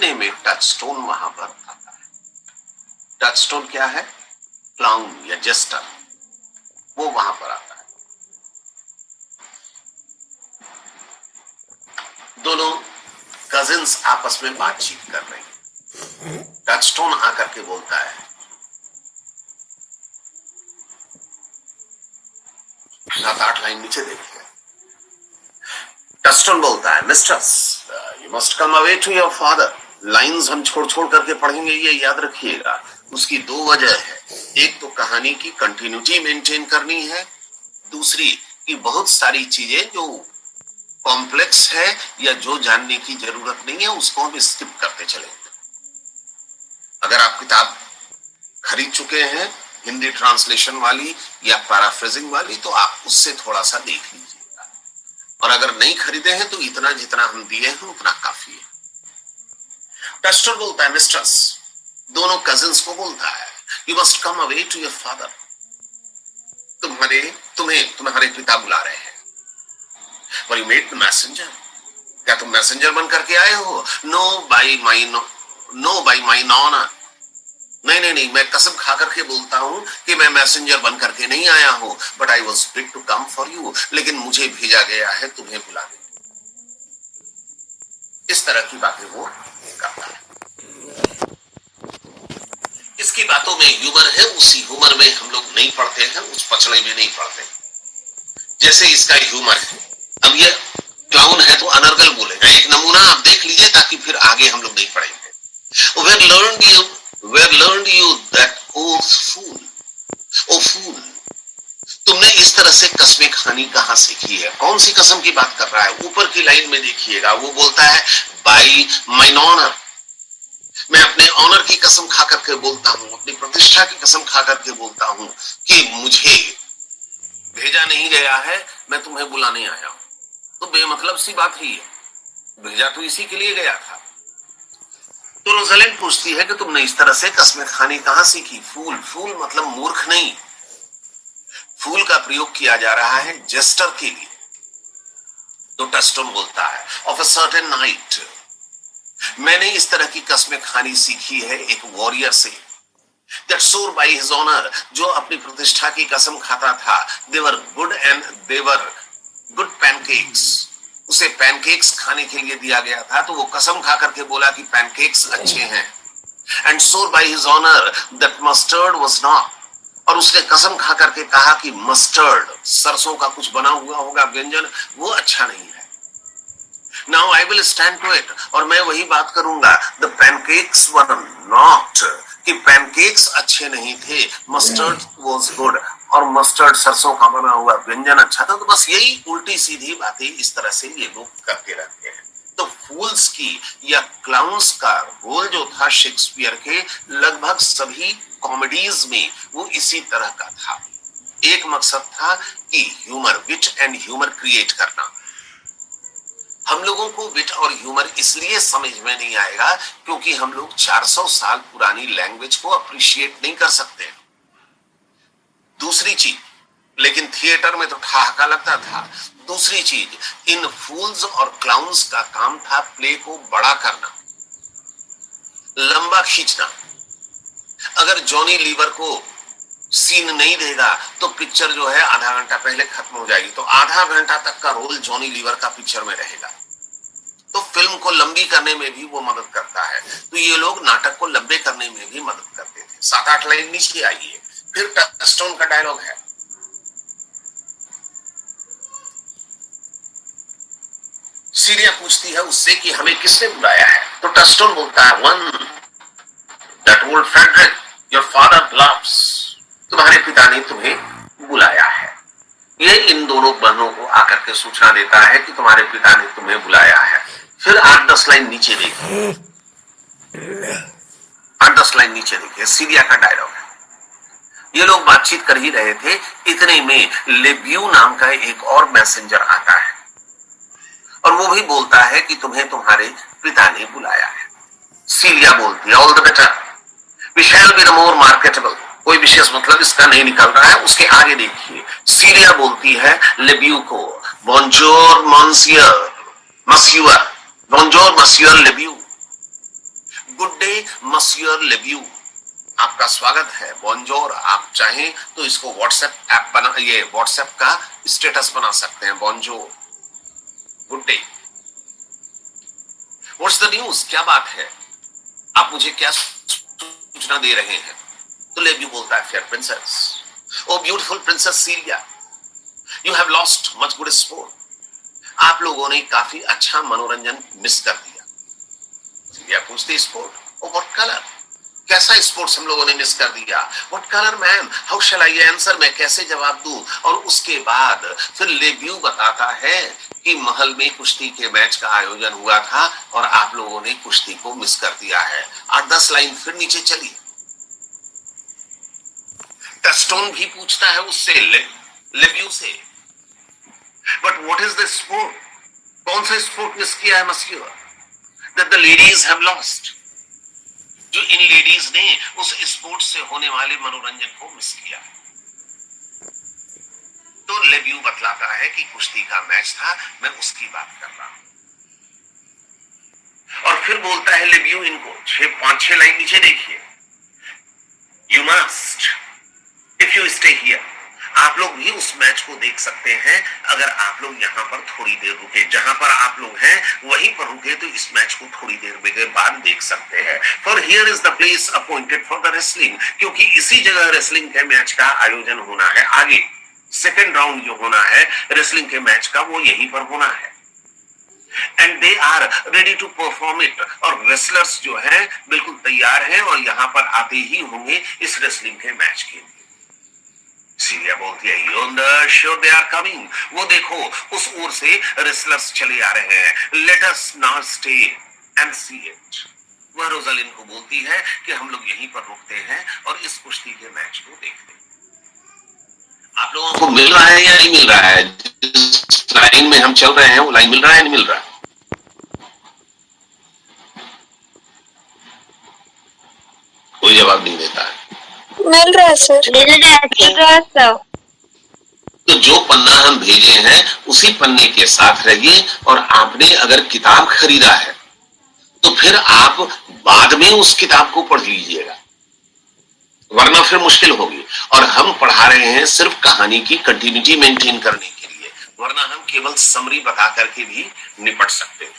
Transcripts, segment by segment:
इतने में टचस्टोन वहां पर आता है। टचस्टोन क्या है? क्लाउन या जेस्टर, वो वहां पर आता है। दोनों कजिन्स आपस में बातचीत कर रहे हैं। टचस्टोन आकर के बोलता है, 7-8 लाइन नीचे देखिए। टचस्टोन बोलता है, mistress you must come away to your father. Lines हम छोड़ छोड़ करके पढ़ेंगे, ये याद रखिएगा। उसकी 2 वजह है। एक तो कहानी की कंटिन्यूटी मेंटेन करनी है, दूसरी कि बहुत सारी चीजें जो कॉम्प्लेक्स है या जो जानने की जरूरत नहीं है उसको हम स्किप करते चलेंगे। अगर आप किताब खरीद चुके हैं हिंदी ट्रांसलेशन वाली या पैराफ्रेजिंग वाली, तो आप उससे थोड़ा सा देख लीजिएगा, और अगर नहीं खरीदे हैं तो इतना जितना हम दिए हैं उतना काफी है। टचस्टोन बोलता है, मिस्ट्रेस, दोनों कजिन्स को बोलता है, you must come away to your father. तुम्हारे पिता बुला रहे हैं। Were you made the messenger? क्या तुम मैसेंजर बन करके आए हो? No by my honor. नहीं, मैं कसम खा करके बोलता हूं कि मैं मैसेंजर बन करके नहीं आया हूं, but I was bid to come for you. लेकिन मुझे भेजा गया है तुम्हें बुलाने। इस तरह की बातें वो करता है। इसकी बातों में ह्यूमर है, उसी ह्यूमर में हम लोग नहीं पढ़ते हैं, उस पचड़े में नहीं पढ़ते जैसे इसका ह्यूमर है। अब ये क्लाउन है तो अनर्गल बोलेगा। एक नमूना आप देख लीजिए ताकि फिर आगे हम लोग नहीं पढ़ेंगे। Where learned you that oh fool, तुमने इस तरह से कसमें खानी कहां सीखी है? कौन सी कसम की बात कर रहा है? ऊपर की लाइन में देखिएगा, वो बोलता है बाय माइन ऑनर, मैं अपने ऑनर की कसम खा करके बोलता हूं, अपनी प्रतिष्ठा की कसम खा करके बोलता हूं कि मुझे भेजा नहीं गया है, मैं तुम्हें बुलाने आया हूं। तो बेमतलब सी बात ही है, भेजा तो इसी के लिए गया था। तो रोज़ालिंड पूछती है कि तुमने इस तरह से कसमें खानी कहां सीखी? फूल मतलब मूर्ख नहीं। फूल का प्रयोग किया जा रहा है जेस्टर के लिए। तो टचस्टोन बोलता है, ऑफ अ सर्टेन नाइट, मैंने इस तरह की कसमें खानी सीखी है एक वॉरियर से, that swore by his honor, जो अपनी प्रतिष्ठा की कसम खाता था। they were good pancakes, उसे पैनकेक्स खाने के लिए दिया गया था, तो वो कसम खा करके बोला कि पैनकेक्स अच्छे हैं। and swore by his honor that mustard was not, और उसने कसम खा करके कहा कि मस्टर्ड, सरसों का कुछ बना हुआ होगा व्यंजन, वो अच्छा नहीं है। Now I will stand to it, और मैं वही बात करूंगा, the pancakes were not, कि पैनकेक्स अच्छे नहीं थे, मस्टर्ड वाज गुड, और मस्टर्ड सरसों का बना हुआ व्यंजन अच्छा था। तो बस यही उल्टी सीधी बातें इस तरह से ये लोग करते रहते हैं। तो फूल्स की या क्लाउन्स का रोल जो था शेक्सपियर के लगभग सभी कॉमेडीज में, वो इसी तरह का था। एक मकसद था कि humour, wit and humour create करना। हम लोगों को विट और ह्यूमर इसलिए समझ में नहीं आएगा क्योंकि हम लोग 400 साल पुरानी लैंग्वेज को अप्रिशिएट नहीं कर सकते। दूसरी चीज, लेकिन थिएटर में तो ठहाका लगता था। दूसरी चीज, इन फूल्स और क्लाउन्स का काम था प्ले को बड़ा करना, लंबा खींचना। अगर जॉनी लीवर को सीन नहीं देगा तो पिक्चर जो है आधा घंटा पहले खत्म हो जाएगी, तो आधा घंटा तक का रोल जॉनी लीवर का पिक्चर में रहेगा। तो फिल्म को लंबी करने में भी वो मदद करता है। तो ये लोग नाटक को लंबे करने में भी मदद करते थे। 7-8 लाइन नीचे आइए, फिर टचस्टोन का डायलॉग है। सीरिया पूछती है उससे कि हमें किसने बुलाया है? तो टचस्टोन बोलता है, one that old Frederick your father loves, तुम्हारे पिता ने तुम्हें बुलाया है। ये इन दोनों बहनों को आकर के सूचना देता है कि तुम्हारे पिता ने तुम्हें बुलाया है। फिर 8-10 लाइन नीचे देखिए, 8-10 लाइन नीचे देखिए, सीरिया का डायलॉग है। ये लोग बातचीत कर ही रहे थे, इतने में लेब्यू नाम का एक और मैसेंजर आता है और वो भी बोलता है कि तुम्हें तुम्हारे पिता ने बुलाया है। सीरिया बोलती है, all the better, we shall be the more marketable. कोई विशेष मतलब इसका नहीं निकल रहा है। उसके आगे देखिए, सीरिया बोलती है लेब्यू को, बॉन्जोर मॉन्सियर लेब्यू। हाय मसियर लेब्यू, आपका स्वागत है, बॉन्जोर। आप चाहें तो इसको व्हाट्सएप ऐप बना, ये व्हाट्सएप का स्टेटस बना सकते हैं, bonjour, good day, what's the news, क्या बात है, आप मुझे क्या सूचना दे रहे हैं। तो लेब्यू बोलता है, fair princess, O beautiful princess Syria, you have lost much good sport, आप लोगों ने काफी अच्छा मनोरंजन मिस कर दिया। सीरिया पूछती, स्पोर्ट, ओ व्हाट कलर, कैसा स्पोर्ट्स हम लोगों ने मिस कर दिया, what colour ma'am, how shell I answer, मैं कैसे जवाब दूं। और उसके बाद फिर लेब्यू बताता है कि महल में कुश्ती के मैच का आयोजन हुआ था और आप लोगों ने कुश्ती को मिस कर दिया है। 8-10 लाइन फिर नीचे चली। टस्टोन भी पूछता है उससे, लेब्यू से, but what is the sport, कौन सा स्पोर्ट मिस किया है monsieur, that the ladies have lost, जो इन लेडीज ने उस स्पोर्ट से होने वाले मनोरंजन को मिस किया। तो लेब्यू बतलाता है कि कुश्ती का मैच था, मैं उसकी बात कर रहा हूं। और फिर बोलता है लेब्यू इनको, 5-6 लाइन नीचे देखिए, you must if you stay here, आप लोग भी उस मैच को देख सकते हैं अगर आप लोग यहाँ पर थोड़ी देर रुके, जहां पर आप लोग हैं वहीं पर रुके तो इस मैच को थोड़ी देर के बाद देख सकते हैं। For here is the place appointed for the wrestling, क्योंकि इसी जगह रेसलिंग के मैच का आयोजन होना है, आगे सेकेंड राउंड जो होना है रेसलिंग के मैच का वो यहीं पर होना है। And they are ready to perform it, और रेसलर्स जो है बिल्कुल तैयार हैं और यहाँ पर आते ही होंगे इस रेसलिंग के मैच के लिए। सीरिया बोलती है, yonder sure they are coming, वो देखो उस ओर से रेसलर्स चले आ रहे हैं, let us now stay and see it. वह रोजालिन को बोलती है कि हम लोग यहीं पर रुकते हैं और इस कुश्ती के मैच को देखते हैं। आप लोगों को मिल रहा है या नहीं मिल रहा है, जिस लाइन में हम चल रहे हैं वो लाइन मिल रहा है नहीं मिल रहा है? कोई जवाब नहीं देता है। मिल रहा है सर, मिल रहा है सर। तो जो पन्ना हम भेजे हैं उसी पन्ने के साथ रहिए, और आपने अगर किताब खरीदा है तो फिर आप बाद में उस किताब को पढ़ लीजिएगा, वरना फिर मुश्किल होगी। और हम पढ़ा रहे हैं सिर्फ कहानी की कंटिन्यूटी मेंटेन करने के लिए, वरना हम केवल समरी बता करके भी निपट सकते थे।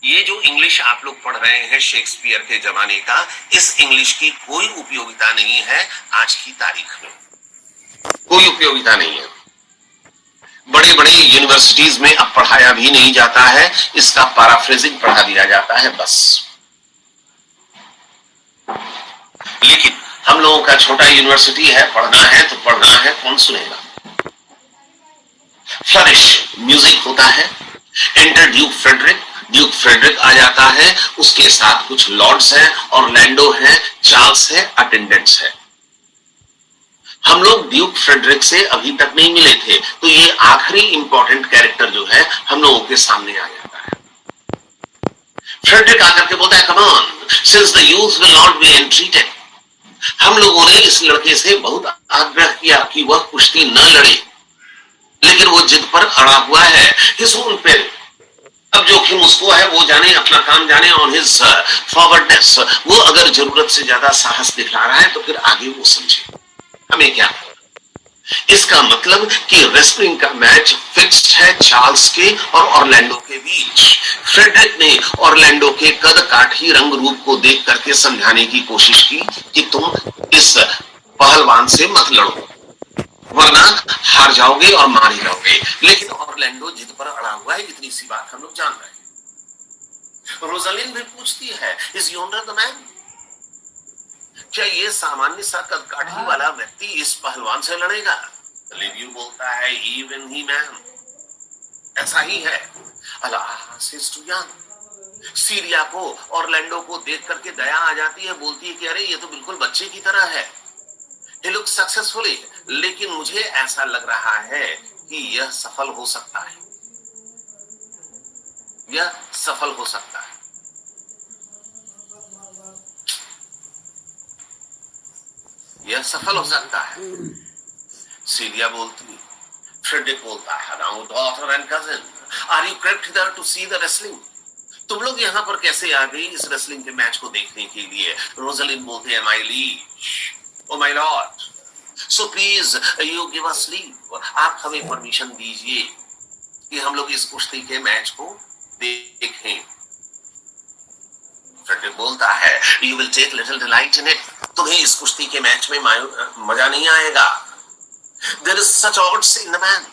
ये जो इंग्लिश आप लोग पढ़ रहे हैं शेक्सपियर के जमाने का, इस इंग्लिश की कोई उपयोगिता नहीं है आज की तारीख में, कोई उपयोगिता नहीं है। बड़े बड़े यूनिवर्सिटीज में अब पढ़ाया भी नहीं जाता है, इसका पैराफ्रेजिंग पढ़ा दिया जाता है बस। लेकिन हम लोगों का छोटा यूनिवर्सिटी है, पढ़ना है तो पढ़ना है, कौन सुनेगा। फ्लरिश म्यूजिक होता है, enter Duke Frederick, Duke Frederick आ जाता है, उसके साथ कुछ लॉर्ड्स हैं, ऑरलैंडो है, चार्ल्स है, अटेंडेंट्स है। हम लोग ड्यूक फ्रेडरिक से अभी तक नहीं मिले थे, तो ये आखिरी इंपॉर्टेंट कैरेक्टर जो है हम लोगों के सामने आ जाता है। फ्रेडरिक आकर के बोलता है, come on, since the youth will not be entreated, हम लोगों ने इस लड़के से बहुत आग्रह किया कि वह कुश्ती न लड़े, लेकिन वो जिद पर अड़ा हुआ है, हिज ओन पेरिल। अब जोखिम उसको है, वो जाने, अपना काम जाने, ऑन हिज फॉरवर्डनेस, वो अगर जरूरत से ज्यादा साहस दिखला रहा है तो फिर आगे वो समझे हमें क्या। इसका मतलब कि रेसलिंग का मैच फिक्स्ड है चार्ल्स के और ऑरलैंडो के बीच। फ्रेडरिक ने ऑरलैंडो के कद काठी रंग रूप को देख करके समझाने की कोशिश की कि तुम इस पहलवान से मत लड़ो, वरना हार जाओगे और मार ही जाओगे। लेकिन ऑरलैंडो जिद पर अड़ा हुआ है, इतनी सी बात हम लोग जान रहे हैं। रोजालिन भी पूछती है, इज योंडर द मैन, क्या ये सामान्य सा कदकाठी वाला व्यक्ति इस पहलवान से लड़ेगा? लेब्यू बोलता है, इवन ही मैन, ऐसा ही है। Alas is too young. Celia को ऑरलैंडो को देख करके दया आ जाती है, बोलती है कि अरे ये तो बिल्कुल बच्चे की तरह है, he looks successfully, लेकिन मुझे ऐसा लग रहा है कि यह सफल हो सकता है, यह सफल हो सकता है। यह सफल हो सकता है। सीरिया बोलती है, फ्रेडरिक बोलता है, now daughter and cousin, are you crept hither to see the wrestling? तुम लोग यहाँ पर कैसे आ गई इस रेसलिंग के मैच को देखने के लिए? रोजलिन बोलते हैं, my lease, oh my Lord, so please you give us leave, आप हमें परमिशन दीजिए कि हम लोग इस कुश्ती के मैच को देखें। फ्रेडरिक बोलता है, you will take little delight in it, तुम्हें इस कुश्ती के मैच में मजा नहीं आएगा। There is such odds in the man,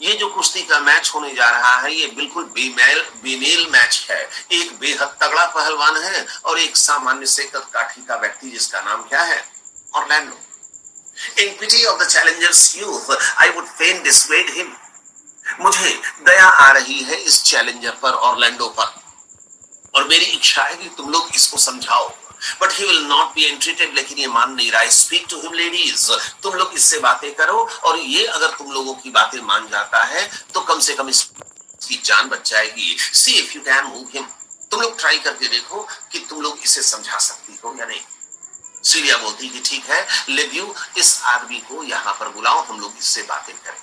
ये जो कुश्ती का मैच होने जा रहा है ये बिल्कुल बेमेल मैच है। एक बेहद तगड़ा पहलवान है और एक सामान्य से कद काठी का व्यक्ति जिसका नाम क्या है? Orlando. In pity of the challenger's youth I would fain dissuade him, मुझे दया आ रही है इस चैलेंजर पर, ऑरलैंडो पर, और मेरी इच्छा है कि तुम लोग इसको समझाओ, but he will not B entertained, लेकिन ये मान नहीं रहा। स्पीक टू हिम लेडीज, तुम लोग इससे बातें करो, और ये अगर तुम लोगों की बातें मान जाता है तो कम से कम इसकी जान बच जाएगी। See if you can move him, तुम लोग ट्राई करके देखो कि तुम लोग इसे समझा सकती हो या नहीं। सीरिया बोलती कि ठीक है, लेब्यू इस आदमी को यहाँ पर बुलाओ, हम लोग इससे बातें करें।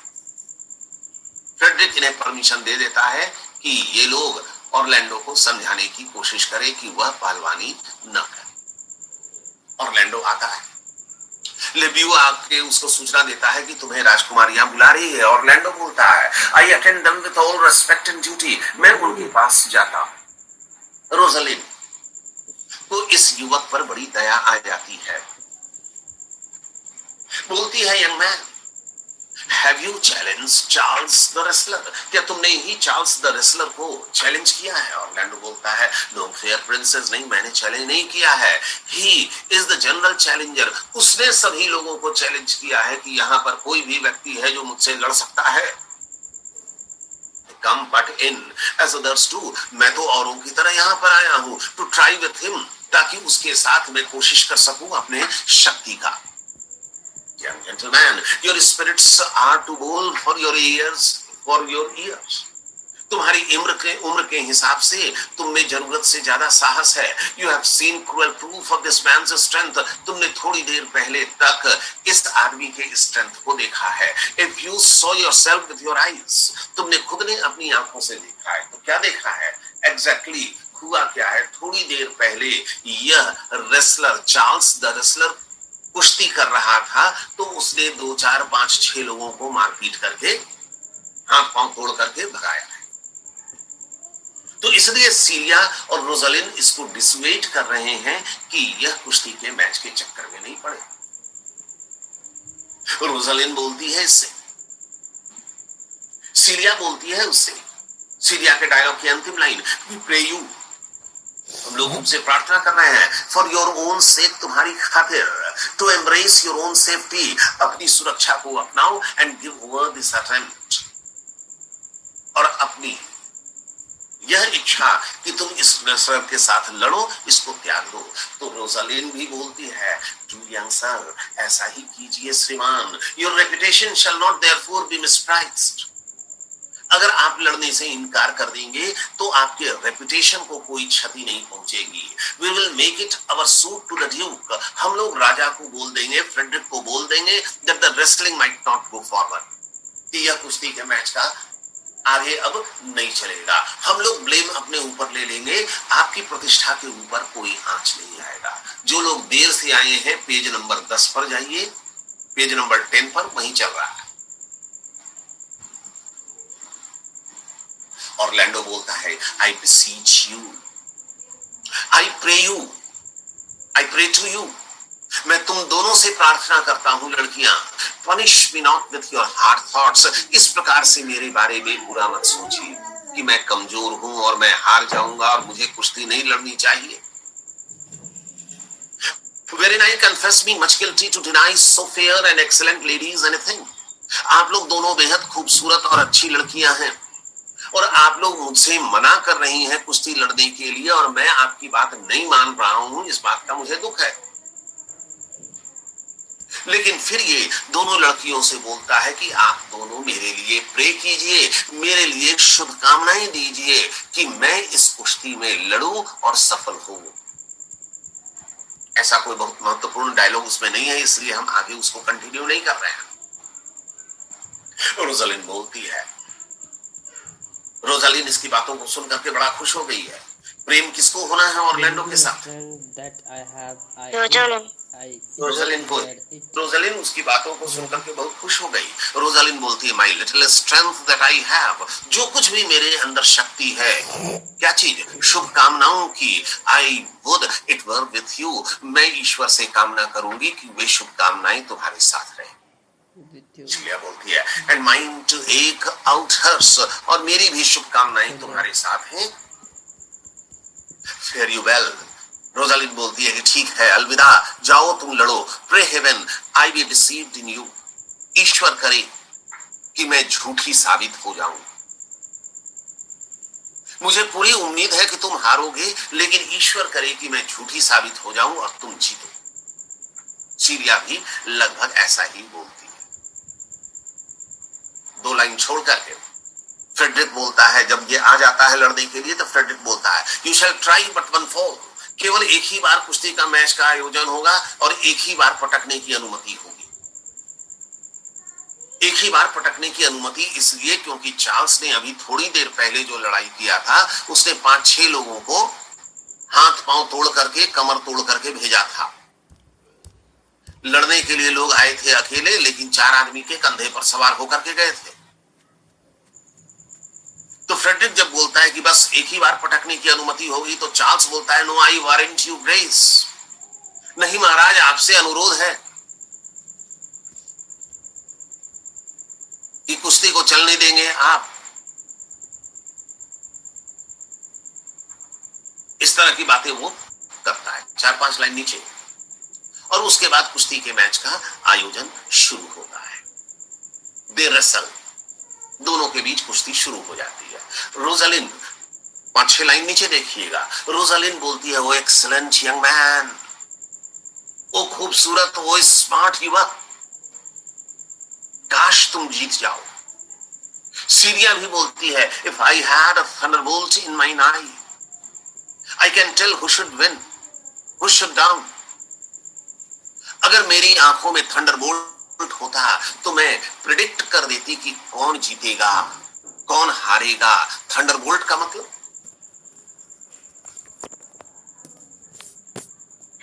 फ्रेडरिक इन्हें परमिशन दे देता है कि ये लोग ऑरलैंडो को समझाने की कोशिश करें कि वह पहलवानी न करे। ऑरलैंडो आता है, लेब्यू आके उसको सूचना देता है कि तुम्हें राजकुमारियां बुला रही है। ऑरलैंडो बोलता है, I attend them with all respect and duty, मैं उनके पास जाता। रोजलिन तो इस युवक पर बड़ी दया आ जाती है, बोलती है, young man, have you challenge Charles the wrestler, क्या तुमने ही चार्ल्स द रेसलर को चैलेंज किया है? ऑरलैंडो बोलता है, नो फेयर प्रिंसेस, नहीं, मैंने चैलेंज नहीं किया है। He is the general challenger, उसने सभी लोगों को चैलेंज किया है कि यहाँ पर कोई भी व्यक्ति है जो मुझसे लड़ सकता है। Come but in as others do, मैं तो औरों की तरह यहाँ पर आया हूँ, टू ट्राई विथ हिम, ताकि उसके साथ मैं कोशिश कर सकूं अपने शक्ति का। Young gentleman, your spirits are too bold for your ears, for your ears. तुम्हारी उम्र के हिसाब से तुम में जरूरत से ज्यादा साहस है। You have seen cruel proof of this man's strength. तुमने थोड़ी देर पहले तक इस आदमी के स्ट्रेंथ को देखा है। If you saw yourself with your eyes, तुमने खुद ने अपनी आंखों से देखा है, तो क्या देखा है? Exactly, हुआ क्या है? थोड़ी देर पहले यह रेसलर, चार्ल्स द रेसलर, कुश्ती कर रहा था, तो उसने 2, 4, 5, 6 लोगों को मारपीट करके, हाथ पांव तोड़ करके भगाया है। तो इसलिए सीरिया और रोजलिन इसको डिसवेट कर रहे हैं कि यह कुश्ती के मैच के चक्कर में नहीं पड़े। रोजलिन बोलती है इससे, सीरिया बोलती है उससे। सीरिया के डायलॉग की अंतिम लाइन, वी प्रे यू, हम लोग तुमसे प्रार्थना कर रहे हैं, फॉर योर ओन सेक, तुम्हारी खातिर, to embrace your own safety, अपनी सुरक्षा को अपनाओ, and give over this attempt, और अपनी यह इच्छा कि तुम इस रेसलर के साथ लड़ो, इसको त्याग दो। तो रोजालिन भी बोलती है, टू यंग सर, ऐसा ही कीजिए श्रीमान, your reputation shall not therefore be misprized, अगर आप लड़ने से इनकार कर देंगे तो आपके रेपुटेशन को कोई क्षति नहीं पहुंचेगी। We will make it our suit to the duke, हम लोग राजा को बोल देंगे, फ्रेडरिक को बोल देंगे, that the wrestling might not go forward, कि यह कुश्ती के मैच का आगे अब नहीं चलेगा। हम लोग ब्लेम अपने ऊपर ले लेंगे, आपकी प्रतिष्ठा के ऊपर कोई आंच नहीं आएगा। जो लोग देर से आए हैं, पेज नंबर 10 पर जाइए, पेज नंबर 10 पर वहीं चल रहा है। ऑरलैंडो बोलता है, आई beseech you, I pray you, I pray to you, मैं तुम दोनों से प्रार्थना करता हूं लड़कियां, punish me not with your hard thoughts, इस प्रकार से मेरे बारे में बुरा मत सोचिए कि मैं कमजोर हूं और मैं हार जाऊंगा और मुझे कुश्ती नहीं लड़नी चाहिए। Wherein I confess me much guilty to deny so fair and excellent ladies anything, आप लोग दोनों बेहद खूबसूरत और अच्छी लड़कियां हैं, और आप लोग मुझसे मना कर रही हैं कुश्ती लड़ने के लिए, और मैं आपकी बात नहीं मान रहा हूं, इस बात का मुझे दुख है। लेकिन फिर ये दोनों लड़कियों से बोलता है कि आप दोनों मेरे लिए प्रे कीजिए, मेरे लिए शुभकामनाएं दीजिए कि मैं इस कुश्ती में लड़ूं और सफल हूं। ऐसा कोई बहुत महत्वपूर्ण डायलॉग उसमें नहीं है, इसलिए हम आगे उसको कंटिन्यू नहीं कर रहे हैं। रोजालिन बोलती है, रोजालिन इसकी बातों को सुनकर के बड़ा खुश हो गई है। प्रेम किसको होना है ऑरलैंडो के साथ? रोजालिन को। रोजालिन उसकी बातों को सुनकर के बहुत खुश हो गई। रोजालिन बोलती है, my little strength that I have, जो कुछ भी मेरे अंदर शक्ति है, क्या चीज? शुभकामनाओं की। I would it were with you, मैं ईश्वर से कामना करूंगी कि वे शुभकामनाएं तुम्हारे साथ रहे। जूलिया बोलती है, एंड माइंड टू एक आउट हर्स, और मेरी भी शुभकामनाएं तुम्हारे साथ हैं। Fair you well. रोजालिन बोलती है कि ठीक है, अलविदा, जाओ तुम लड़ो। Pray heaven I be deceived in you, ईश्वर करे कि मैं झूठी साबित हो जाऊं। मुझे पूरी उम्मीद है कि तुम हारोगे, लेकिन ईश्वर करे कि मैं झूठी साबित हो जाऊं और तुम जीतो। सीरिया भी लगभग ऐसा ही बोलती है। 2 लाइन छोड़ करके फ्रेडरिक बोलता है, जब ये आ जाता है लड़ने के लिए, तो फ्रेडरिक बोलता है, you shall try but one fall, केवल एक ही बार कुश्ती का मैच का आयोजन होगा और एक ही बार पटकने की अनुमति होगी। एक ही बार पटकने की अनुमति इसलिए क्योंकि चार्ल्स ने अभी थोड़ी देर पहले जो लड़ाई किया था, उसने 5-6 लोगों को हाथ पांव तोड़ करके, कमर तोड़ करके भेजा था। लड़ने के लिए लोग आए थे अकेले, लेकिन 4 आदमी के कंधे पर सवार होकर के गए थे। तो फ्रेडरिक जब बोलता है कि बस एक ही बार पटकने की अनुमति होगी, तो चार्ल्स बोलता है, no I warrant you grace, नहीं महाराज, आपसे अनुरोध है कि कुश्ती को चलने देंगे आप। इस तरह की बातें वो करता है। 4-5 लाइन नीचे, और उसके बाद कुश्ती के मैच का आयोजन शुरू होता है। दे रेसल, दोनों के बीच कुश्ती शुरू हो जाती है। रोजालिन, 5-6 लाइन नीचे देखिएगा, रोजालिन बोलती है, वो एक्सीलेंट यंग मैन, वो खूबसूरत, वो स्मार्ट युवक, काश तुम जीत जाओ। सीरिया भी बोलती है, if I had a thunderbolt in mine eye, I can tell who should win, who should down. अगर मेरी आंखों में थंडरबोल्ट होता तो मैं प्रिडिक्ट कर देती कि कौन जीतेगा, कौन हारेगा। थंडरबोल्ट का मतलब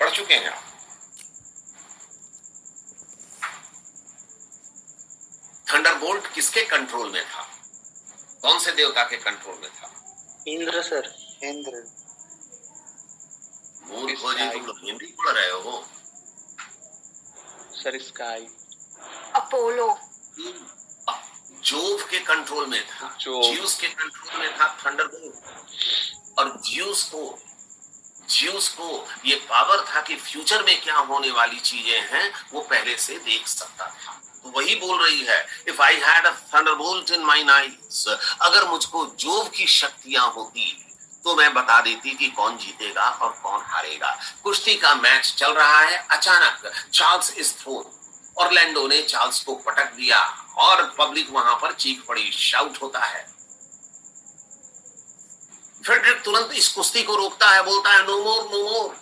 पढ़ चुके हैं आप? थंडरबोल्ट किसके कंट्रोल में था? कौन से देवता के कंट्रोल में था? इंद्र सर, इंद्र। मूर्ख हो जी, तुम लोग हिंदी पढ़ रहे हो सर। स्काई, अपोलो, जोव के कंट्रोल में था, ज्यूस के कंट्रोल में था थंडरबोल्ट। और ज्यूस को ये पावर था कि फ्यूचर में क्या होने वाली चीजें हैं वो पहले से देख सकता था। तो वही बोल रही है, if I had a thunderbolt in mine eyes, अगर मुझको जोव की शक्तियां होती तो मैं बता देती कि कौन जीतेगा और कौन हारेगा। कुश्ती का मैच चल रहा है, अचानक चार्ल्स इज थ्रोन, ऑरलैंडो ने चार्ल्स को पटक दिया और पब्लिक वहां पर चीख पड़ी, शाउट होता है। फ्रेडरिक तुरंत इस कुश्ती को रोकता है, बोलता है, नो मोर, नो मोर,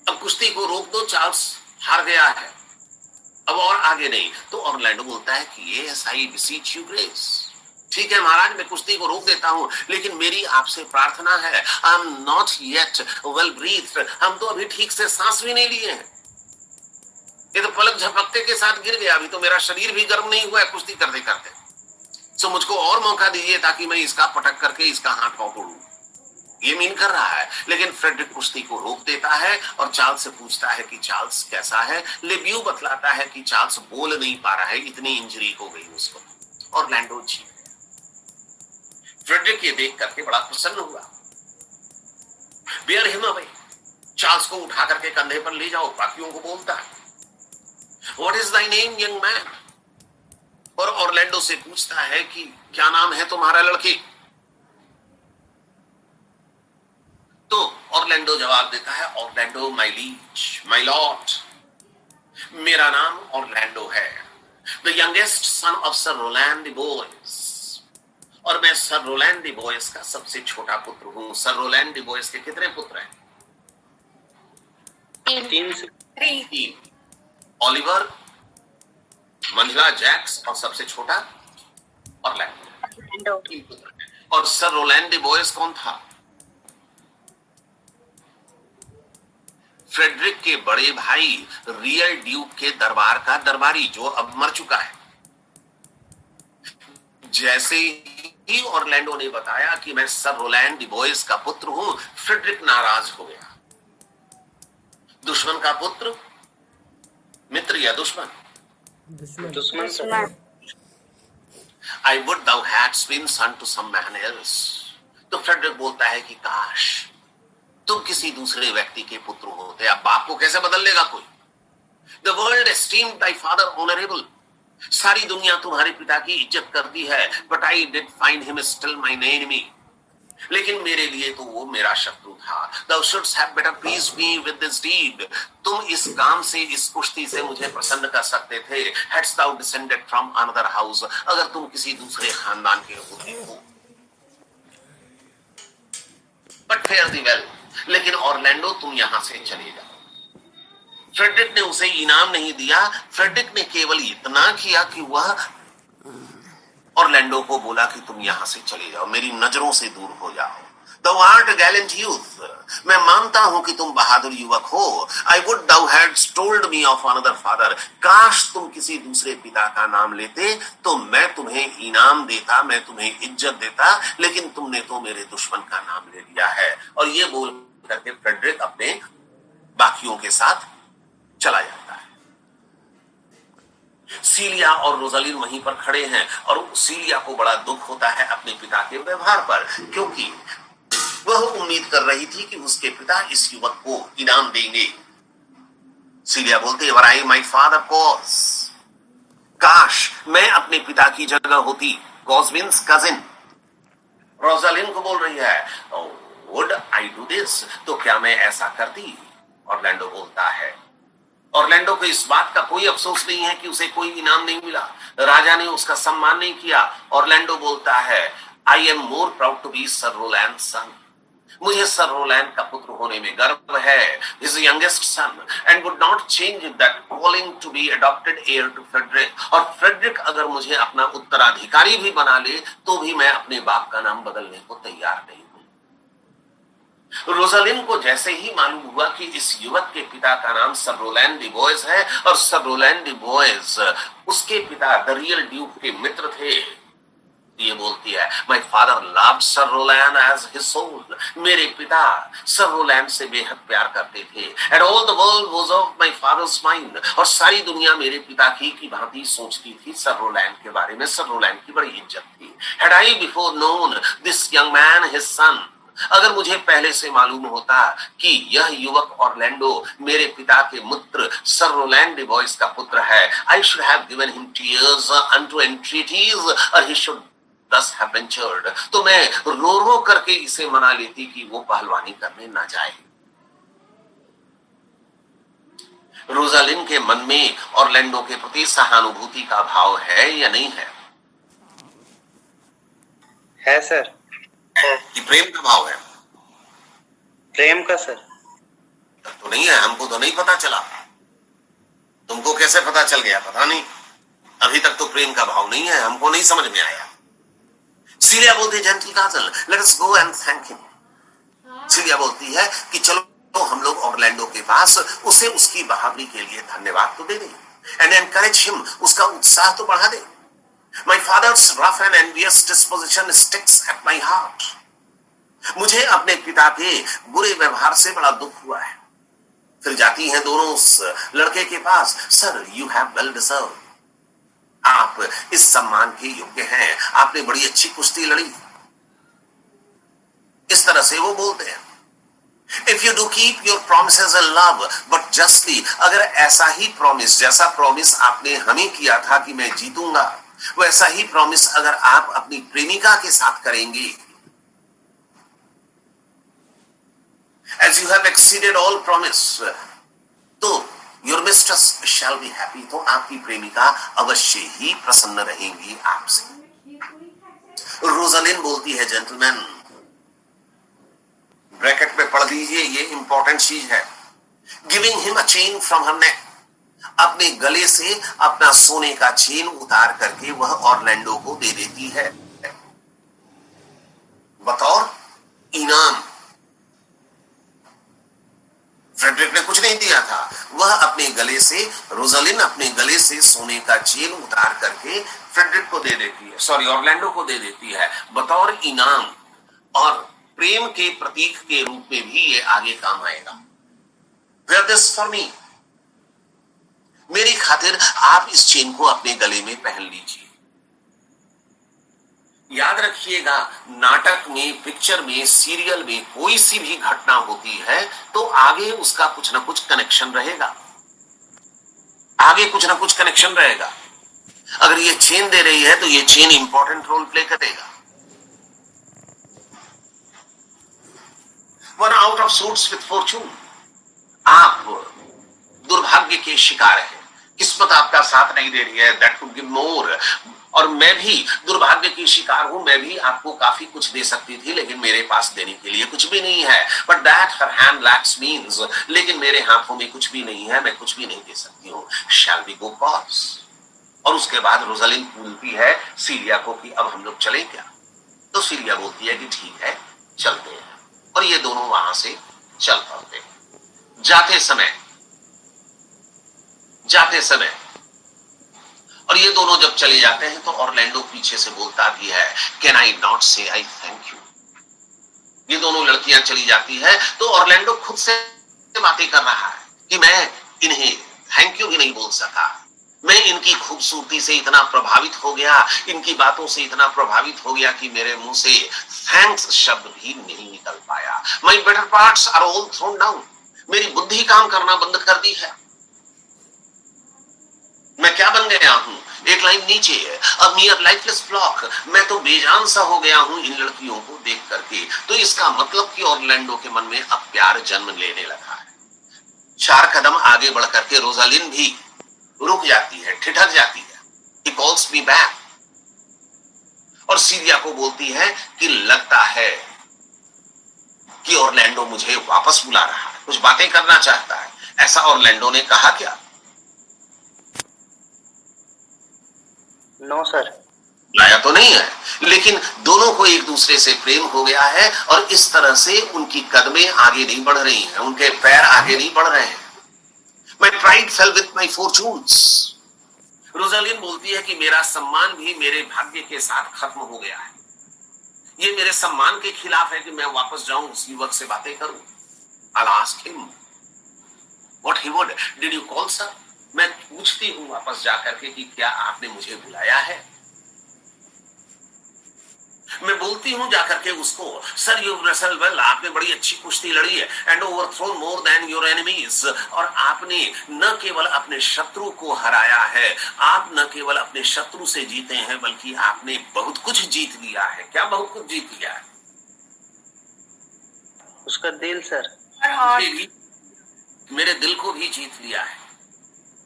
अब कुश्ती को रोक दो, चार्ल्स हार गया है, अब और आगे नहीं। तो ऑरलैंडो बोलता है कि यस आई बिसीच यू ग्रेस, ठीक है महाराज, मैं कुश्ती को रोक देता हूं, लेकिन मेरी आपसे प्रार्थना है, I am not yet well breathed, हम तो अभी ठीक से सांस भी नहीं लिए हैं, ये तो पलक झपकते के साथ गिर गया, अभी तो मेरा शरीर भी गर्म नहीं हुआ है कुश्ती करते करते, सो मुझको और मौका दीजिए ताकि मैं इसका पटक करके इसका हाथ पांव तोड़ूं। ये मीन कर रहा है, लेकिन फ्रेडरिक कुश्ती को रोक देता है और चार्ल्स से पूछता है कि चार्ल्स कैसा है। लेब्यू बतलाता है कि चार्ल्स बोल नहीं पा रहा है, इतनी इंजरी हो गई उसको। ऑरलैंडो जीत गया। फ्रेडरिक ये देख करके बड़ा प्रसन्न हुआ। बेयर हिम अवे, चार्ल्स को उठा करके कंधे पर ले जाओ, बाकियों को बोलता है, what is thy name young man, और ऑरलैंडो से पूछता है कि क्या नाम है तुम्हारा लड़के। तो ऑरलैंडो जवाब देता है, Orlando my liege, my lord, मेरा नाम ऑरलैंडो है, the youngest son of sir Rowland de Boys, और मैं सर रोलैंड द बोयस का सबसे छोटा पुत्र हूं। सर रोलैंड द बोयस के कितने पुत्र हैं? 3। ओलिवर, मंझला जैक्स और सबसे छोटा ऑरलैंडो। और सर रोलैंड द बोयस कौन था? फ्रेडरिक के बड़े भाई रियल ड्यूक के दरबार का दरबारी, जो अब मर चुका है। जैसे ही ऑरलैंडो ने बताया कि मैं सर रोलैंड डिबोइस का पुत्र हूं, फ्रेडरिक नाराज हो गया। दुश्मन का पुत्र, मित्र या दुश्मन? दुश्मन sir. I would thou hadst been son to some man else। तो फ्रेडरिक बोलता है कि काश तुम किसी दूसरे व्यक्ति के पुत्र होते। अब बाप को कैसे बदल लेगा कोई? The world esteemed thy father honorable। सारी दुनिया तुम्हारे पिता की इज्जत करती है, but I did find him still mine enemy। लेकिन मेरे लिए तो वो मेरा शत्रु था। Thou shouldst have better pleased me with this deed। तुम इस काम से, इस कुश्ती से मुझे प्रसन्न कर सकते थे। Hadst thou descended from another house। अगर तुम किसी दूसरे खानदान के होते हो। But fare thee well। लेकिन ऑरलैंडो तुम यहां से चले जाओ। फ्रेडरिक ने उसे इनाम नहीं दिया। फ्रेडरिक ने केवल इतना किया कि वह ऑरलैंडो को बोला कि तुम यहां से चले जाओ, मेरी नजरों से दूर हो जाओ। Thou art a gallant youth। मैं मानता हूं कि तुम बहादुर युवक हो। I would thou hadst told me of another father। काश तुम किसी दूसरे पिता का नाम लेते तो मैं तुम्हें इनाम देता, मैं तुम्हें इज्जत देता, लेकिन तुमने तो मेरे दुश्मन का नाम ले लिया है। और ये बोल करके फ्रेडरिक अपने बाकियों के साथ चला जाता है। सीलिया और रोजालिन वहीं पर खड़े हैं और सीलिया को बड़ा दुख होता है अपने पिता के व्यवहार पर, क्योंकि वह उम्मीद कर रही थी कि उसके पिता इस युवक को इनाम देंगे। सीलिया बोलती है, "Were I my father cause?" काश मैं अपने पिता की जगह होती। cause means cousin। रोजालिन को बोल रही है, "Would I do this?" तो क्या मैं ऐसा करती? ऑरलैंडो बोलता है। ऑरलैंडो को इस बात का कोई अफसोस नहीं है कि उसे कोई इनाम नहीं मिला, राजा ने उसका सम्मान नहीं किया। ऑरलैंडो बोलता है, I am more proud to be Sir Rowland son. मुझे सर रोलैंड का पुत्र होने में गर्व है, his youngest son, and would not change that calling to be adopted heir to Frederick. और फ्रेडरिक अगर मुझे अपना उत्तराधिकारी भी बना ले तो भी मैं अपने बाप का नाम बदलने को तैयार नहीं हूं। रोजालिन को जैसे ही मालूम हुआ कि इस युवक के पिता का नाम सर रोलैंड डिबोइस है और सर रोलैंड डिबोइस उसके पिता द रियल ड्यूक के मित्र थे, ये बोलती है, my father loved sir Rowland as his soul. मेरे पिता सर रोलैंड से बेहद प्यार करते थे। And all the world was of my father's mind. और सारी दुनिया मेरे पिता की भांति सोचती थी सर रोलैंड के बारे में। सर रोलैंड की बड़ी इज्जत थी। Had I before known this young man his son. अगर मुझे पहले से मालूम होता कि यह युवक ऑरलैंडो मेरे पिता के मित्र सर रोलैंड डिबोइस का पुत्र है, I should have given him tears unto entreaties और he should thus have ventured। तो मैं रो रो करके इसे मना लेती कि वो पहलवानी करने ना जाए। रोजालिन के मन में ऑरलैंडो के प्रति सहानुभूति का भाव है या नहीं है? है सर। कि प्रेम का भाव है? प्रेम का सर। तो नहीं है, हमको तो नहीं पता चला। तुमको कैसे पता चल गया पता नहीं। अभी तक तो प्रेम का भाव नहीं है, हमको नहीं समझ में आया। सीलिया बोलती है, gentle cousin, let us go and thank him. Celia बोलती है कि चलो तो हम लोग ऑरलैंडो के पास उसे उसकी बहादुरी के लिए धन्यवाद तो दे दें एंड एनकरेज हिम, उसका उत्साह तो बढ़ा दे। My father's rough and envious disposition sticks at my heart। मुझे अपने पिता के बुरे व्यवहार से बड़ा दुख हुआ है। फिर जाती हैं दोनों उस लड़के के पास। Sir, you have well deserve. आप इस सम्मान के योग्य हैं, आपने बड़ी अच्छी कुश्ती लड़ी। इस तरह से वो बोलते हैं। If you do keep your promises in love but justly, अगर ऐसा ही प्रॉमिस, जैसा प्रॉमिस आपने हमें किया था कि मैं जीतूंगा, वैसा ही प्रॉमिस अगर आप अपनी प्रेमिका के साथ करेंगे, as you have exceeded all promise, तो your mistress shall be happy। तो आपकी प्रेमिका अवश्य ही प्रसन्न रहेंगी आपसे। रोजालिन बोलती है, जेंटलमैन, ब्रैकेट में पढ़ लीजिए, ये इंपॉर्टेंट चीज है। Giving him a chain from her neck. अपने गले से अपना सोने का चेन उतार करके वह ऑरलैंडो को दे देती है बतौर इनाम। फ्रेडरिक ने कुछ नहीं दिया था, वह अपने गले से, रोजालिन अपने गले से सोने का चेन उतार करके फ्रेडरिक को दे देती है, सॉरी ऑरलैंडो को दे देती है बतौर इनाम, और प्रेम के प्रतीक के रूप में भी ये आगे काम आएगा। Wear this for me, मेरी खातिर आप इस चेन को अपने गले में पहन लीजिए। याद रखिएगा, नाटक में, पिक्चर में, सीरियल में कोई सी भी घटना होती है तो आगे उसका कुछ ना कुछ कनेक्शन रहेगा, आगे कुछ ना कुछ कनेक्शन रहेगा। अगर ये चेन दे रही है तो ये चेन इंपॉर्टेंट रोल प्ले करेगा। One out of suits with Fortune, आप दुर्भाग्य के शिकार हैं, किस्मत आपका साथ नहीं दे रही है, दैट कुड गिव मोर। और मैं भी दुर्भाग्य की शिकार हूं, मैं भी आपको काफी कुछ दे सकती थी, लेकिन मेरे पास देने के लिए कुछ भी नहीं है। But that her hand lakhs means, लेकिन मेरे हाथों में कुछ भी नहीं है, मैं कुछ भी नहीं दे सकती हूँ। Shall we go coz. और उसके बाद रोजालिन बोलती है सीरिया को कि अब हम लोग चलें क्या? तो सीरिया बोलती है कि ठीक है चलते हैं, और ये दोनों वहां से चल पड़ते हैं। जाते समय और ये दोनों जब चले जाते हैं तो ऑरलैंडो पीछे से बोलता भी है, कैन आई नॉट से आई थैंक यू। ये दोनों लड़कियां चली जाती है तो ऑरलैंडो खुद से बातें कर रहा है कि मैं इन्हें थैंक यू भी नहीं बोल सका, मैं इनकी खूबसूरती से इतना प्रभावित हो गया, इनकी बातों से इतना प्रभावित हो गया कि मेरे मुंह से थैंक्स शब्द भी नहीं निकल पाया। My better parts are all thrown down, मेरी बुद्धि काम करना बंद कर दी है। मैं क्या बन गया हूं? एक लाइन नीचे है, अब नियर लाइफलेस ब्लॉक, मैं तो बेजान सा हो गया हूं इन लड़कियों को देख करके। तो इसका मतलब कि ऑरलैंडो के मन में अब प्यार जन्म लेने लगा है। 4 कदम आगे बढ़ करके रोजालिन भी रुक जाती है, ठिठक जाती है। He calls me back, और सीरिया को बोलती है कि लगता है कि ऑरलैंडो मुझे वापस बुला रहा है, कुछ बातें करना चाहता है। ऐसा ऑरलैंडो ने कहा क्या? No sir. लाया तो नहीं है, लेकिन दोनों को एक दूसरे से प्रेम हो गया है, और इस तरह से उनकी कदमें आगे नहीं बढ़ रही हैं, उनके पैर आगे नहीं बढ़ रहे हैं। My pride fell with my fortunes. Rosalind बोलती है कि मेरा सम्मान भी मेरे भाग्य के साथ खत्म हो गया है। ये मेरे सम्मान के खिलाफ है कि मैं वापस जाऊं, उस युवक से बातें करूं। I'll ask him what he would. Did you call sir? मैं पूछती हूं वापस जाकर के कि क्या आपने मुझे बुलाया है? मैं बोलती हूं जाकर के उसको, सर यू रेसल वेल, आपने बड़ी अच्छी कुश्ती लड़ी है, and overthrown more than your enemies, और आपने न केवल अपने शत्रु को हराया है, आप न केवल अपने शत्रु से जीते हैं, बल्कि आपने बहुत कुछ जीत लिया है। क्या बहुत कुछ जीत लिया है? उसका दिल सर। मेरे दिल को भी जीत लिया है।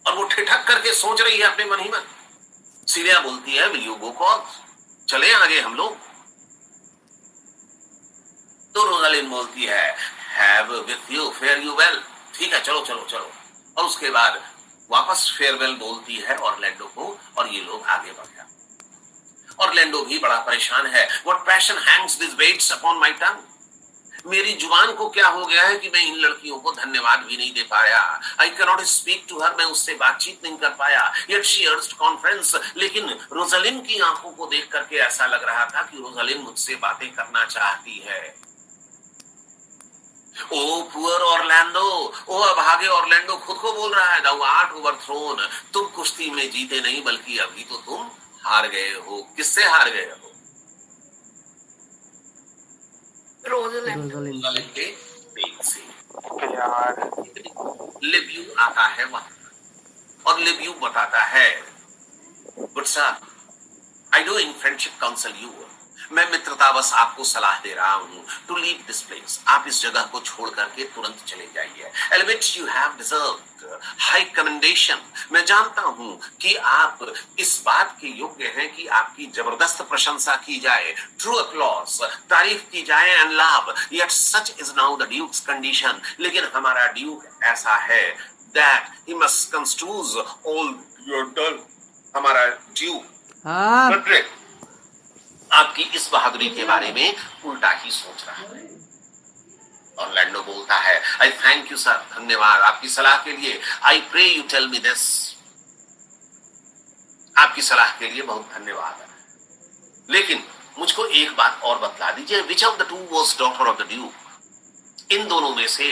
और वो ठिठक करके सोच रही है अपने मन ही मन। सीरिया बोलती है, विल यू गो कॉज, चले आगे हम लोग? तो रोजालिन बोलती है, have with you fair you well, ठीक है चलो चलो चलो। और उसके बाद वापस फेयरवेल बोलती है ऑरलैंडो को, और ये लोग आगे बढ़ जाते। ऑरलैंडो भी बड़ा परेशान है। What passion hangs this weights upon my tongue, मेरी जुबान को क्या हो गया है कि मैं इन लड़कियों को धन्यवाद भी नहीं दे पाया। I can not speak to her, मैं उससे बातचीत नहीं कर पाया। येट शी अर्ज्ड कॉन्फ्रेंस, लेकिन रोजालिन की आंखों को देख करके ऐसा लग रहा था कि रोजालिन मुझसे बातें करना चाहती है। ओ पुअर ऑरलैंडो, ओ अभागे ऑरलैंडो खुद को बोल रहा है, thou art overthrown, तुम कुश्ती में जीते नहीं, बल्कि अभी तो तुम हार गए हो। किससे हार गए हो? रोजालिन के पेट से। लिब्यू आता है वहां, और लिब्यू बताता है, good sir, I do in friendship council you, मैं मित्रतावश आपको सलाह दे रहा हूं, टू लीव दिस प्लेस, आप इस जगह को छोड़ करके तुरंत चले जाइए। Elevate you have deserved high commendation, मैं जानता हूं कि आप इस बात के योग्य हैं कि आपकी जबरदस्त प्रशंसा की जाए, ट्रू अप्लॉज, तारीफ की जाए, and love, yet such is now the Duke's condition, लेकिन हमारा ड्यूक ऐसा है that he must construes all your done, हमारा ड्यूक आपकी इस बहादुरी के बारे में उल्टा ही सोच रहा है। ऑरलैंडो बोलता है, आई थैंक यू सर, धन्यवाद आपकी सलाह के लिए। I pray you tell me this, आपकी सलाह के लिए बहुत धन्यवाद। लेकिन मुझको एक बात और बतला दीजिए, which of the two was daughter of the duke? इन दोनों में से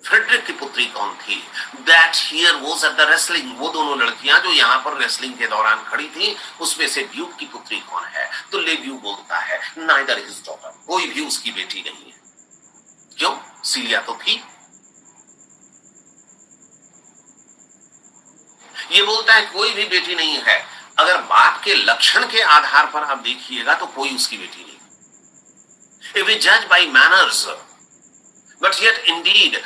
फ्रेडरिक की पुत्री कौन थी? That here was at the wrestling, वो दोनों लड़कियां जो यहां पर रेसलिंग के दौरान खड़ी थी, उसमें से ड्यूक की पुत्री कौन है? तो लेव्यू बोलता है, नाइदर हिज डॉटर, कोई भी उसकी बेटी नहीं है। क्यों? सीलिया तो थी। ये बोलता है कोई भी बेटी नहीं है। अगर बात के लक्षण के आधार पर आप देखिएगा तो कोई उसकी बेटी नहीं। इफ वी जज by manners, but yet indeed,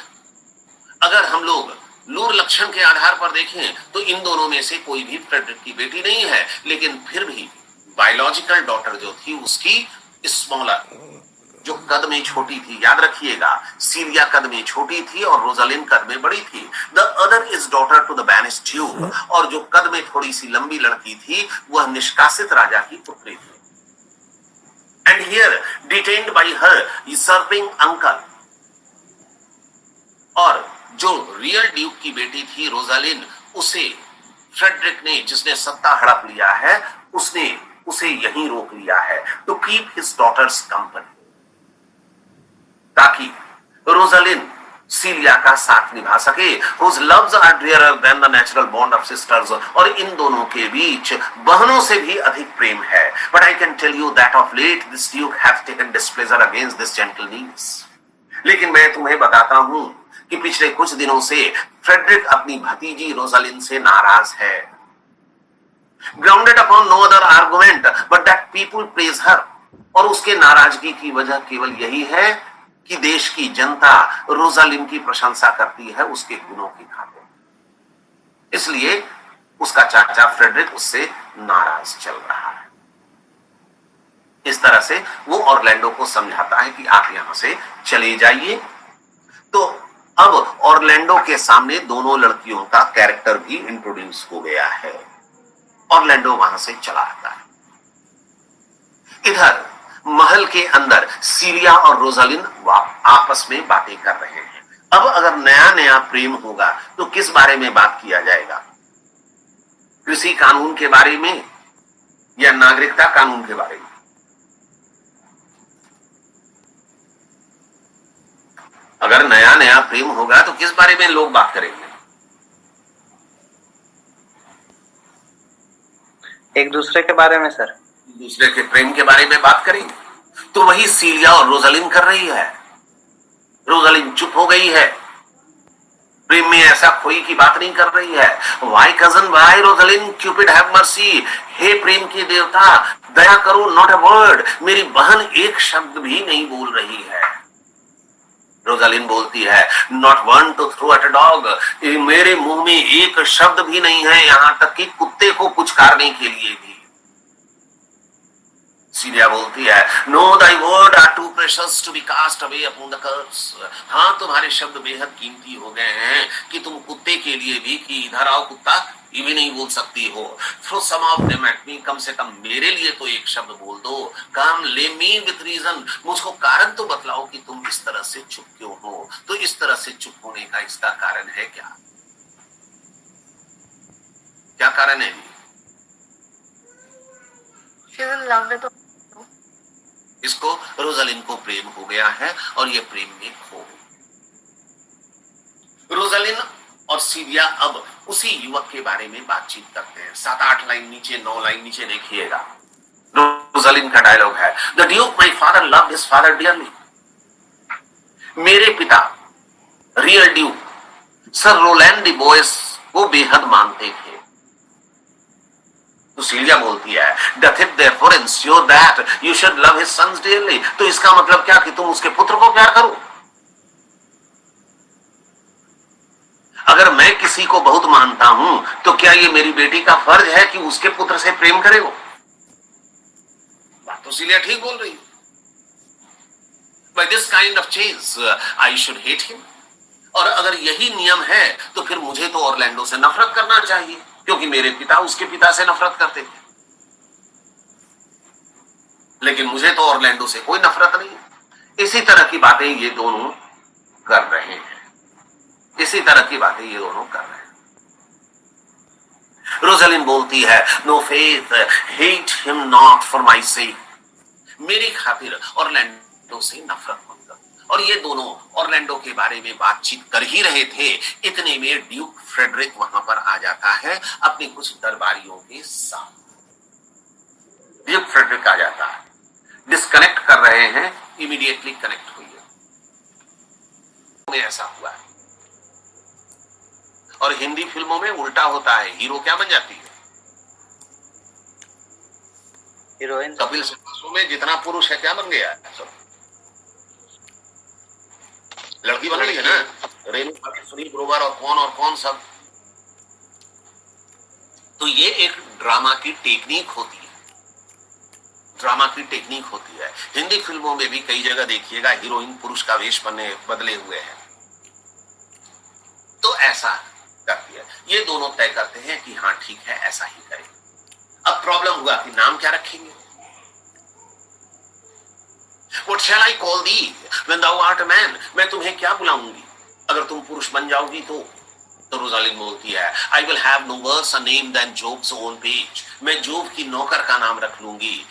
अगर हम लोग लूर लक्षण के आधार पर देखें तो इन दोनों में से कोई भी फ्रेडरिक की बेटी नहीं है। लेकिन फिर भी बायोलॉजिकल डॉटर जो थी उसकी स्मॉलर, जो कद में छोटी थी, याद रखिएगा, सीलिया कद में छोटी थी और रोजालिन कद में बड़ी थी। The other is daughter to the banished duke, और जो कद में थोड़ी सी लंबी लड़की थी वह निष्कासित राजा की पुत्री थी। And here detained by her usurping uncle, और जो रियल ड्यूक की बेटी थी रोजालिन, उसे फ्रेडरिक ने, जिसने सत्ता हड़प लिया है, उसने उसे यहीं रोक लिया है to keep his daughter's company, ताकि रोजालिन सीलिया का साथ निभा सके। whose loves are dearer than the natural bond of sisters, और इन दोनों के बीच बहनों से भी अधिक प्रेम है। But I can tell you that of late this duke has taken displeasure against this gentle niece. लेकिन मैं तुम्हें बताता हूं कि पिछले कुछ दिनों से फ्रेडरिक अपनी भतीजी रोजालिन से नाराज है। Grounded upon no other argument but that people praise her, और उसके नाराजगी की वजह केवल यही है कि देश की जनता रोजालिन की प्रशंसा करती है उसके गुणों की खातिर। इसलिए उसका चाचा फ्रेडरिक उससे नाराज चल रहा है। इस तरह से वो ऑरलैंडो को समझाता है कि आप यहां से चले जाइए। तो अब ऑरलैंडो के सामने दोनों लड़कियों का कैरेक्टर भी इंट्रोड्यूस हो गया है। ऑरलैंडो वहां से चला आता है। इधर महल के अंदर सीलिया और रोजालिन आपस में बातें कर रहे हैं। अब अगर नया नया प्रेम होगा तो किस बारे में बात किया जाएगा? कृषि कानून के बारे में या नागरिकता कानून के बारे में? अगर नया नया प्रेम होगा तो किस बारे में लोग बात करेंगे? एक दूसरे के बारे में सर। दूसरे के प्रेम के बारे में बात करेंगे। तो वही सीलिया और रोजालिन कर रही है। रोजालिन चुप हो गई है, प्रेम में ऐसा खोई की बात नहीं कर रही है। Why cousin, why Rosalind, Cupid have mercy, हे प्रेम की देवता दया करो, नॉट अ वर्ड, मेरी बहन एक शब्द भी नहीं बोल रही है। रोजालिन बोलती है, not one to throw at a dog, मेरे मुंह में एक शब्द भी नहीं है, यहां तक कि कुत्ते को पुचकारने के लिए भी। सीलिया बोलती है, no thy words are too precious to be cast away upon the curs, हाँ तुम्हारे शब्द बेहद कीमती हो गए हैं कि तुम कुत्ते के लिए भी कि इधर आओ कुत्ता ये भी नहीं बोल सकती हो। Throw some of them at me, कम से कम मेरे लिए तो एक शब्द बोल दो। कम ले मी विथ रीजन, मुझको कारण तो बतलाओ कि तुम इस तरह से चुप क्यों हो। तो इस तरह से चुप होने का इसका कारण है क्या? क्या कारण है? इसको रोजालिन को प्रेम हो गया है और ये प्रेम में खो गई। रोजालिन और सीलिया अब उसी युवक के बारे में बातचीत करते हैं। 7-8 लाइन नीचे, 9 लाइन नीचे देखिएगा, रोजालिन का डायलॉग है, the duke my father loved his father dearly. मेरे पिता real duke sir Rowland de Boys को बेहद मानते थे। तो सीलिया बोलती है, doth it therefore ensure that you should love his sons dearly? तो इसका मतलब क्या कि तुम उसके पुत्र को प्यार करो? अगर मैं किसी को बहुत मानता हूं तो क्या ये मेरी बेटी का फर्ज है कि उसके पुत्र से प्रेम करे? वो बात तो सीलिया ठीक बोल रही है। By this kind of change, I should hate him. और अगर यही नियम है तो फिर मुझे तो ऑरलैंडो से नफरत करना चाहिए, क्योंकि मेरे पिता उसके पिता से नफरत करते थे। लेकिन मुझे तो ऑरलैंडो से कोई नफरत नहीं। इसी तरह की बातें ये दोनों कर रहे हैं। इसी तरह की बातें ये दोनों कर रहे हैं। रोजालिन बोलती है, no faith, hate him not for my sake, मेरी खातिर ऑरलैंडो से नफरत मत कर। और ये दोनों ऑरलैंडो के बारे में बातचीत कर ही रहे थे, इतने में ड्यूक फ्रेडरिक वहां पर आ जाता है अपनी कुछ दरबारियों के साथ। ड्यूक फ्रेडरिक आ जाता है, डिस्कनेक्ट कर रहे हैं, इमीडिएटली कनेक्ट हुई है। ऐसा हुआ है। और हिंदी फिल्मों में उल्टा होता है, हीरो क्या बन जाती है? हीरोइन। कपिल शर्मा शो में जितना पुरुष है क्या बन गया है? सब लड़की बन रही है ना, रेणु, सुनील ग्रोवर और कौन सब। तो ये एक ड्रामा की टेक्निक होती है, ड्रामा की टेक्निक होती है। हिंदी फिल्मों में भी कई जगह देखिएगा हीरोइन पुरुष का वेश बदले हुए हैं। तो ऐसा करती है। ये दोनों तय करते हैं कि हाँ ठीक है, ऐसा ही करें। अब प्रॉब्लम हुआ कि नाम क्या रखेंगे? What shall I call thee when thou art a man? मैं तुम्हें क्या बुलाऊंगी अगर तुम पुरुष बन जाओगी तो रोजालिन बोलती है, I will have no worse a name than Job's own page. मैं जोब की नौकर का नाम रख लूंगी।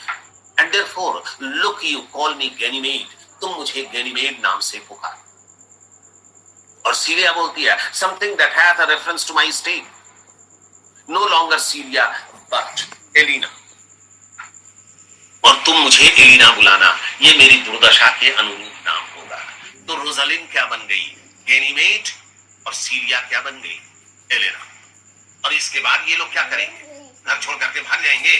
And therefore, look you call me Ganymede. तुम मुझे गैनीमेड नाम से पुकार। और सीरिया बोलती है, something that hath a reference to my state. No longer Syria, but Aliena. और तुम मुझे एलिना बुलाना, ये मेरी दुर्दशा के अनुरूप नाम होगा। तो रोजालिन क्या बन गई? गैनीमेड। और सीरिया क्या बन गई? एलेना। और इसके बाद ये लोग क्या करेंगे? घर छोड़ करके भाग जाएंगे।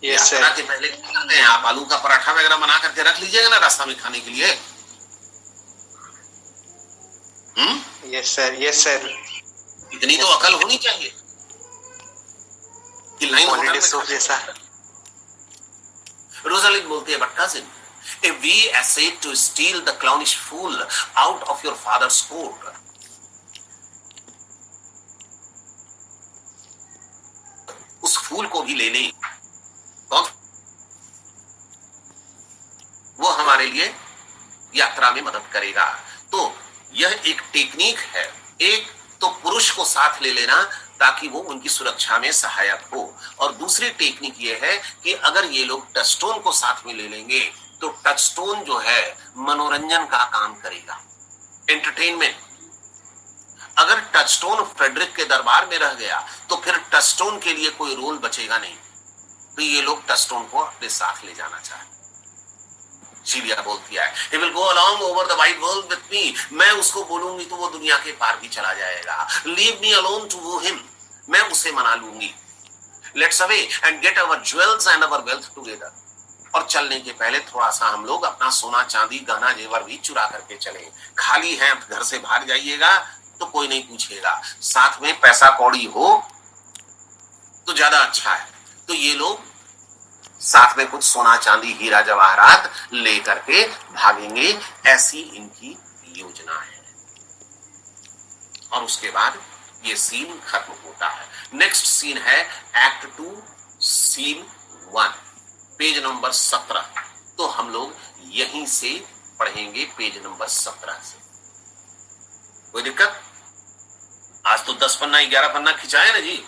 यात्रा के पहले क्या करते हैं? आप आलू का पराठा वगैरह बना करके रख लीजिएगा ना रास्ता में खाने के लिए। Yes sir, yes sir. इतनी तो अकल होनी चाहिए कि लाइन हॉलिडे सूप जैसा। रोजालिन बोलती है, but cousin, if we essayed to steal the clownish fool out of your father's court, उस फूल को भी ले लें, कौन? वो हमारे लिए यात्रा में मदद करेगा। तो यह एक टेक्निक है। एक तो पुरुष को साथ ले लेना ताकि वो उनकी सुरक्षा में सहायक हो, और दूसरी टेक्निक ये है कि अगर ये लोग टचस्टोन को साथ में ले लेंगे तो टचस्टोन जो है मनोरंजन का काम करेगा, एंटरटेनमेंट। अगर टचस्टोन फ्रेडरिक के दरबार में रह गया तो फिर टचस्टोन के लिए कोई रोल बचेगा नहीं। तो ये लोग टचस्टोन को अपने साथ ले जाना चाहते। सीरिया बोलती है, he will go along over the wide world with me. मैं उसको बोलूंगी तो वो दुनिया के पार भी चला जाएगा। Leave me alone to woo him. मैं उसे मना लूंगी। Let's away and get our jewels and our wealth together. और चलने के पहले थोड़ा सा हम लोग अपना सोना चांदी गहना जेवर भी चुरा करके चलें। खाली हैं घर से भाग जाइएगा तो कोई नहीं पूछेगा, साथ में पैसा कौड़ी हो तो ज्यादा अच्छा है। तो ये लोग साथ में कुछ सोना चांदी हीरा जवाहरात लेकर के भागेंगे, ऐसी इनकी योजना है। और उसके बाद ये सीन खत्म होता है। नेक्स्ट सीन है एक्ट 2 सीन 1, पेज नंबर 17। तो हम लोग यहीं से पढ़ेंगे पेज नंबर 17 से। कोई दिक्कत? आज तो 10 पन्ना 11 पन्ना खिंचाए ना जी।